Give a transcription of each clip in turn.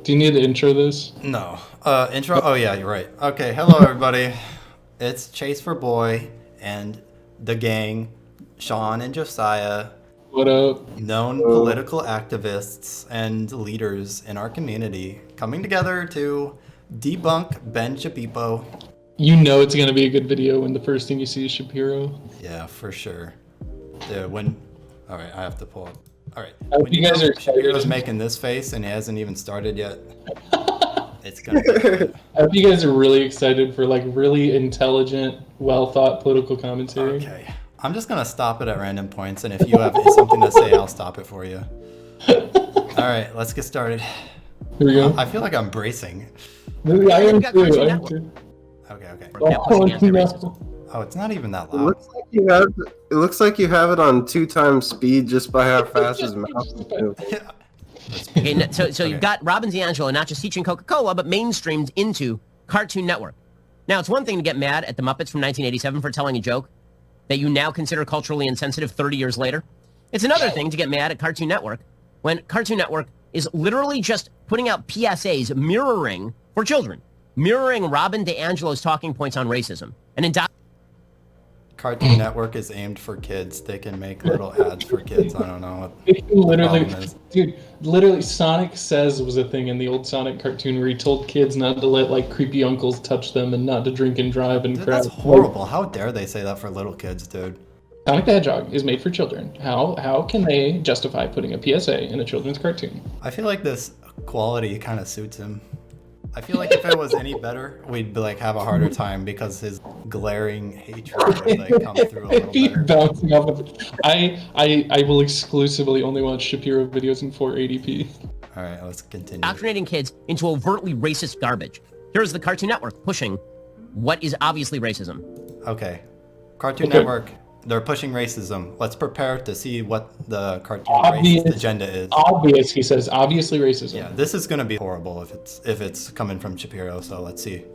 Do you need to intro this? No. Intro? Oh, yeah, you're right. Okay, hello, everybody. It's Chase for Boy and the gang, Sean and Josiah, What up? known political activists and leaders in our community, coming together to debunk Ben Shapiro. You know it's gonna be a good video when the first thing you see is Shapiro. Yeah, for sure. Dude, all right, I have to pull up. All right. I hope When you guys are Shapiro's excited. making this face and he hasn't even started yet, it's gonna be good. I hope you guys are really excited for like really intelligent, well thought political commentary. Okay. I'm just gonna stop it at random points, and if you have something to say, I'll stop it for you. All right, let's get started. Here we go. I feel like I'm bracing. I am got too. Cartoon I am Network. too. Okay. Oh, no. Oh, it's not even that It loud. looks like you have it on 2x speed just by how fast his mouth is moving. Okay, so you've got Robin Dangelo not just teaching Coca-Cola, but mainstreamed into Cartoon Network. Now, it's one thing to get mad at the Muppets from 1987 for telling a joke that you now consider culturally insensitive 30 years later. It's another thing to get mad at Cartoon Network when Cartoon Network is literally just putting out PSAs mirroring for children, mirroring Robin DeAngelo's talking points on racism. And Cartoon Network is aimed for kids. They can make little ads for kids. I don't know what It literally, problem is. dude, literally Sonic Says was a thing in the old Sonic cartoon where he told kids not to let like creepy uncles touch them and not to drink and drive and Dude, crap. that's horrible. How dare they say that for little kids, dude? Sonic the Hedgehog is made for children. How can they justify putting a PSA in a children's cartoon? I feel like this quality kind of suits him. I feel like if it was any better, we'd like have a harder time because his glaring hatred would like come through a little Keep better. bouncing off of I will exclusively only watch Shapiro videos in 480p. All right, let's continue. indoctrinating kids into overtly racist garbage. Here's the Cartoon Network pushing what is obviously racism. Okay. Cartoon Okay. Network, they're pushing racism. Let's prepare to see what the cartoon Obvious. racist agenda is. Obvious, he says, obviously racism. Yeah, this is gonna be horrible if it's coming from Shapiro. So let's see.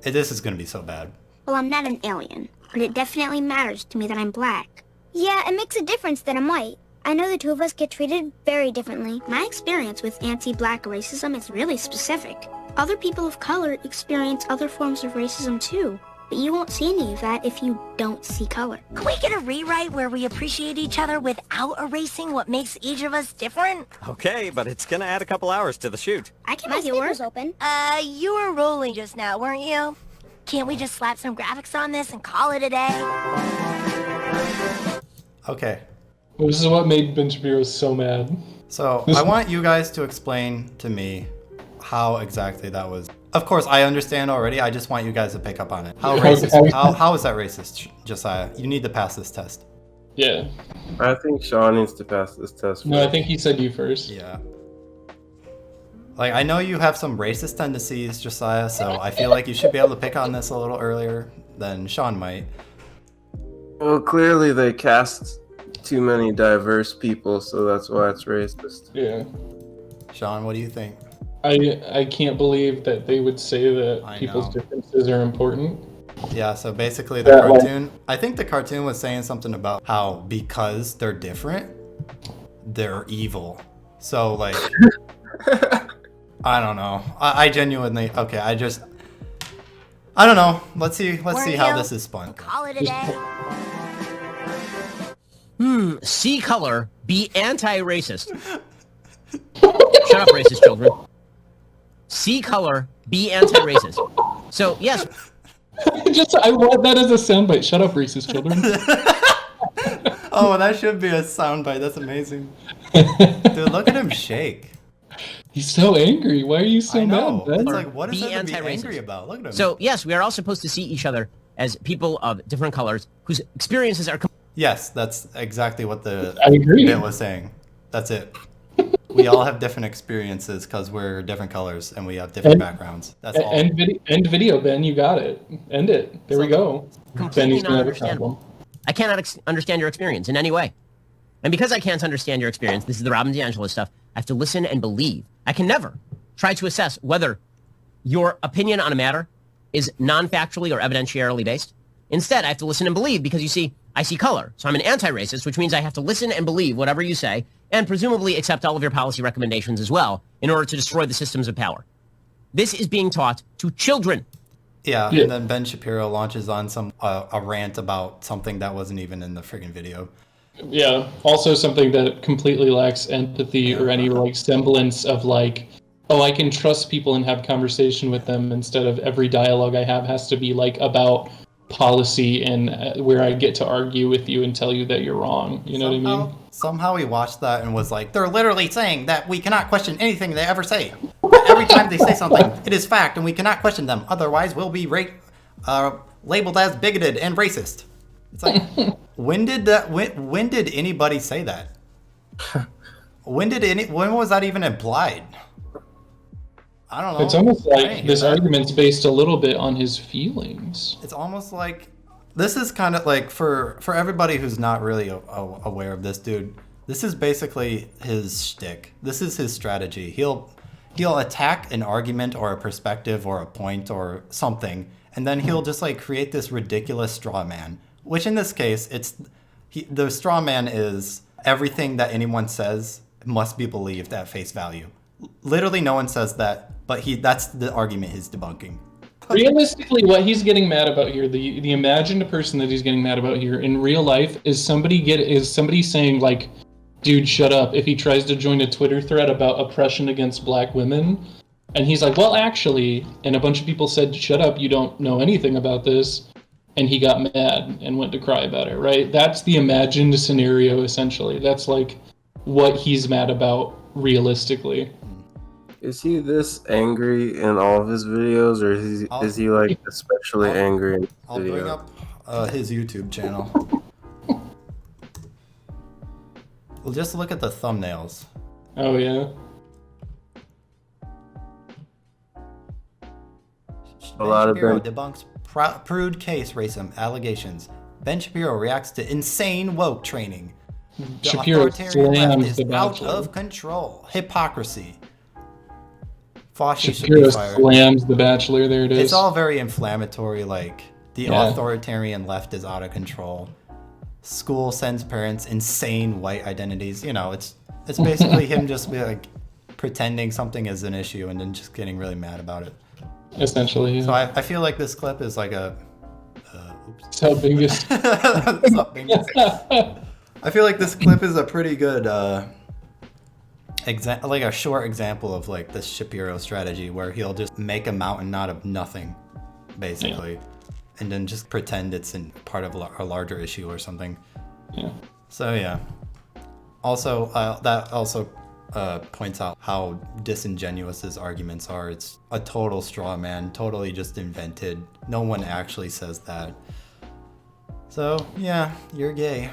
This is gonna be so bad. Well, I'm not an alien, but it definitely matters to me that I'm black. Yeah, it makes a difference that I'm white. I know the two of us get treated very differently. My experience with anti-black racism is really specific. Other people of color experience other forms of racism too, but you won't see any of that if you don't see color. Can we get a rewrite where we appreciate each other without erasing what makes each of us different? Okay, but it's gonna add a couple hours to the shoot. I can make yours open. You were rolling just now, weren't you? Can't we just slap some graphics on this and call it a day? Okay. Well, this is what made Ben Shapiro so mad. So I want you guys to explain to me how exactly that was. Of course, I understand already. I just want you guys to pick up on it. How racist? How is that racist, Josiah? You need to pass this test. Yeah. I think Sean needs to pass this test. No, I first. think he said you first. Yeah. Like, I know you have some racist tendencies, Josiah, so I feel like you should be able to pick on this a little earlier than Sean might. Well, clearly they cast too many diverse people, so that's why it's racist. Yeah. Sean, what do you think? I can't believe that they would say that I people's know. differences are important. Yeah, so basically the Yeah, well- cartoon, I think the cartoon was saying something about how because they're different, they're evil. So like, I don't know. I genuinely, okay, I don't know. Let's see how you? this is spun. Call it a day? See color, be anti-racist. Shut up, racist children. See color, be anti-racist. So, yes, I want that as a soundbite. Shut up, racist children. Oh, that should be a soundbite. That's amazing. Dude, look at him shake. He's so angry. Why are you so I know. mad, Ben? It's like, what is Be that to be anti-racist. angry about? Look at him. so yes, we are all supposed to see each other as people of different colors whose experiences are Yes, that's exactly what the I agree. bit was saying. That's it. We all have different experiences because we're different colors and we have different backgrounds. That's all. End video, Ben. You got it. End it. There we go. Ben, completely he's gonna have a non-understandable. problem. I cannot understand your experience in any way. And because I can't understand your experience, this is the Robin DeAngelo stuff, I have to listen and believe. I can never try to assess whether your opinion on a matter is non-factually or evidentiarily based. Instead, I have to listen and believe because, you see, I see color. So I'm an anti-racist, which means I have to listen and believe whatever you say, and presumably accept all of your policy recommendations as well, in order to destroy the systems of power. This is being taught to children. Yeah, and then Ben Shapiro launches on a rant about something that wasn't even in the friggin' video. Yeah. Also something that completely lacks empathy or any like semblance of like, oh, I can trust people and have conversation with them instead of every dialogue I have has to be like about policy and where I get to argue with you and tell you that you're wrong. You know what I mean? Somehow he watched that and was like, they're literally saying that we cannot question anything they ever say. Every time they say something, it is fact and we cannot question them. Otherwise, we'll be labeled as bigoted and racist. It's like, when did anybody say that? When was that even implied? I don't know. It's almost like this argument's based a little bit on his feelings. It's almost like this is kind of like for everybody who's not really aware of this dude. This is basically his shtick. This is his strategy. He'll attack an argument or a perspective or a point or something, and then he'll just like create this ridiculous straw man. Which in this case, the straw man is everything that anyone says must be believed at face value. Literally, no one says that, but that's the argument he's debunking. Realistically, what he's getting mad about here, the imagined person that he's getting mad about here in real life is somebody saying like, dude, shut up, if he tries to join a Twitter thread about oppression against black women. And he's like, well, actually, and a bunch of people said, shut up, you don't know anything about this. And he got mad and went to cry about it, right? That's the imagined scenario, essentially. That's like what he's mad about realistically. Is he this angry in all of his videos, or is he like especially angry in this video? Bring up his YouTube channel. Well, just look at the thumbnails. Oh, yeah. A lot of Shapiro them. debunks prude case racism allegations. Ben Shapiro reacts to insane woke training. The Shapiro authoritarian left slams is the out Bachelor. of control. Hypocrisy. Fauci should Shapiro be fired. slams The Bachelor, there it is. It's all very inflammatory, like the authoritarian left is out of control. School sends parents insane white identities. You know, it's basically him just be like pretending something is an issue and then just getting really mad about it. Essentially, yeah. So I feel like this clip is like a oops. How big is... I feel like this clip is a pretty good like a short example of like this Shapiro strategy where he'll just make a mountain out of nothing, basically, and then just pretend it's in part of a larger issue or something. Yeah. So yeah. Also, that also points out how disingenuous his arguments are. It's a total straw man, totally just invented. No one actually says that. So yeah, you're gay.